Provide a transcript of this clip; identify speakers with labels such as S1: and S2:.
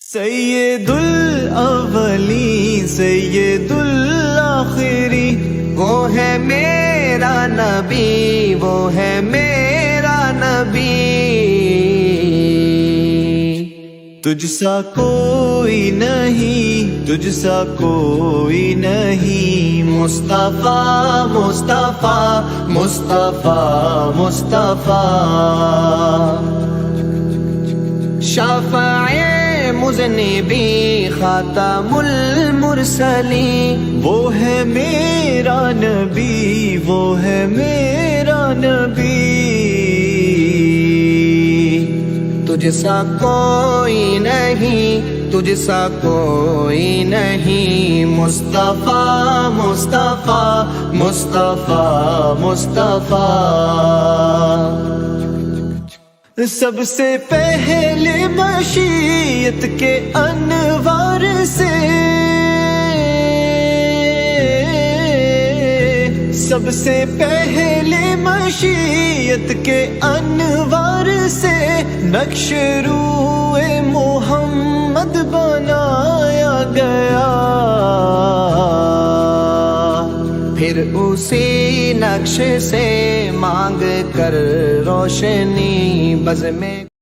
S1: سید الاولین سید الآخرین،
S2: وہ ہے میرا نبی، وہ ہے میرا نبی۔
S1: تجھ سا کوئی نہیں، تجھ سا کوئی نہیں، مصطفیٰ مصطفیٰ مصطفیٰ مصطفیٰ۔
S2: شفیع مذنبی خاتم المرسلین،
S1: وہ ہے میرا نبی، وہ ہے میرا نبی۔
S2: تجھ سا کوئی نہیں، تجھ سا کوئی نہیں، مصطفیٰ مصطفیٰ مصطفیٰ مصطفیٰ۔
S1: سب سے پہلے مشیت کے انوار سے، سب سے پہلے مشیت کے انوار سے نقش روح محمد بنایا گیا،
S2: پھر اسی نقش سے مانگ کر روشنی بزم